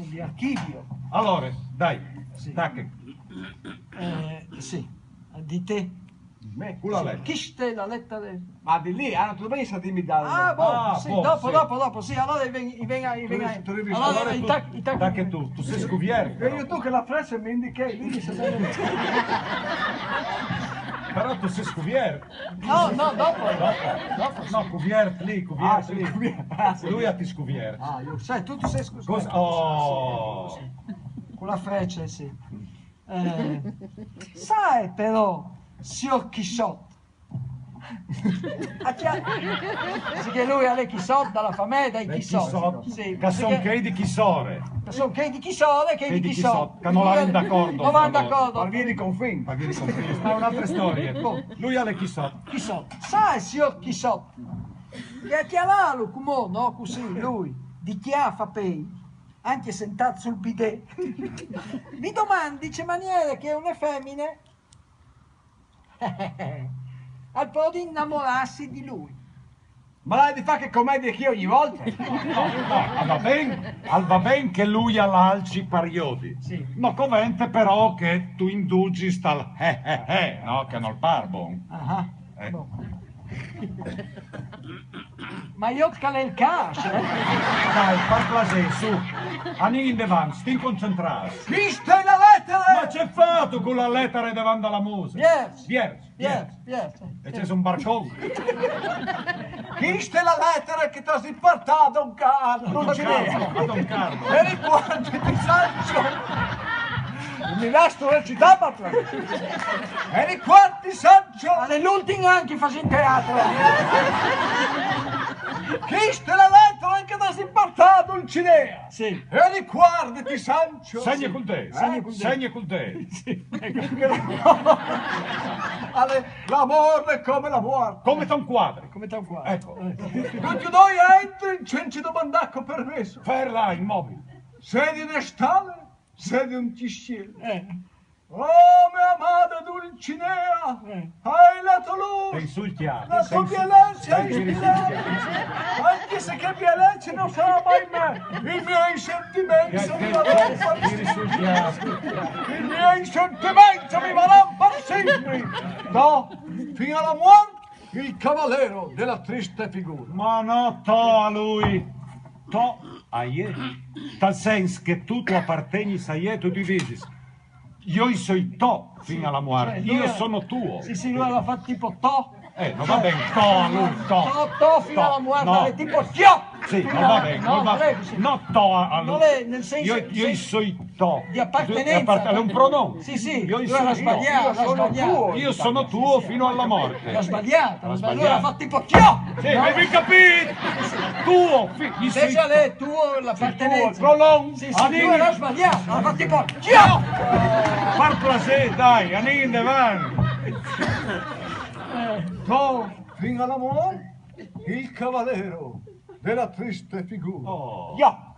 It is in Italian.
di archivio. Allora, dai, Sì. tacca. Sì, di te. Me, quella lei. Chi ste la lettera? Ma di lì, tu dovevi dirmi da... Ah, boh, Ah, sì, boh, dopo, sì. dopo, sì, allora venga. tu devi- Allora, Tacca tu sei scuviere. E io tu che la freccia mi indichi, lì mi sa Però tu sei scuviere. No, dopo. No, cuviere lì, cuviere lì. sì. Lui ha ti scuviere. Ah, io, sai, tu sei scusato. Cosa? Oh. Con la freccia, sì. Sai però, signor Chisciotto, sì che lui ha le Chisciotto dalla famiglia dai Chisciotto. Sì, Che sono che di Chisore. sono che di Chisole, che di Chisotto. Che non vanno d'accordo. Non vanno d'accordo. Ma vieni con fin. Ma vieni con me, sta un'altra storia. Lui ha le Chisore. Chisotto. Sai, signor Chisotto, che a chiamarlo come no, così, lui, di chi ha fa pei, anche sentato sul bidet, mi domandi c'è maniera che una femmine al po' di innamorarsi di lui. Ma la di fa che commedia che io ogni volta? Va ben che lui ha l'alci periodi. Sì. No, covente però che tu indugi sta no, che non parbo. Ah, Eh. boh. Ma io cale il cash, Dai, par placer, su. Anni in davanti, stai concentrato. Chi sta la lettera? Ma c'è fatto con la lettera davanti alla musa? Yes. Yes. E c'è un barcone. Chi sta la lettera che ti ha portato a Don Carlo? A Don Carlo. E ricordi di Sancio. Mi lascio recitare, e ricordi Sancio. Ma nell'ultimo anche faccio in teatro. Chi sta la lettera che ti ha portato in Cinea? Sì. E riguardati Sancio. Segna con te. Segna con te. Segna con te. L'amore è come la morte. Come t'un quadro. Come te qua? Ecco. Tutti noi entri senza domandare permesso. Ferla immobile. Sei di stale, sei di un tisciere. Oh, mia madre Dulcinea, hai lato Te lui. insultiamo. La tua violenza è Sei ispirata. Anche se che violenza non sarà mai me. I miei sentimenti sono I miei sentimenti mi varranno per sempre. No, fino alla morte, il cavaliere della triste figura. Ma no, to a lui. To a ie. Tal senso che tu appartieni a ie, tu divisi. Io sono to fino alla morte. Io sono tuo. Sì, lui l'ha fatto tipo to. Non va bene, to a lui, To fino alla morte, No. è tipo tio. Sì, non va bene, non va bene. No, to a lui. Non è nel senso Io sono to. di appartenenza. È un pronome. Sì, Io lui sono l'ha io. sbagliato, l'ha sbagliato. Io sono tuo fino alla morte. L'ha sbagliato, L'ha lui l'ha sbagliato. fatto tipo tio. Sì, mi hai capito? Tuo, io sono Invece lei tuo l'appartenenza. Prolong. Sì, lui l'ha sbagliato, l'ha fatto tipo tio. Far placer, dai, andiamo in davanti. To, fino alla morte, il cavaliere della triste figura. Oh. Ja.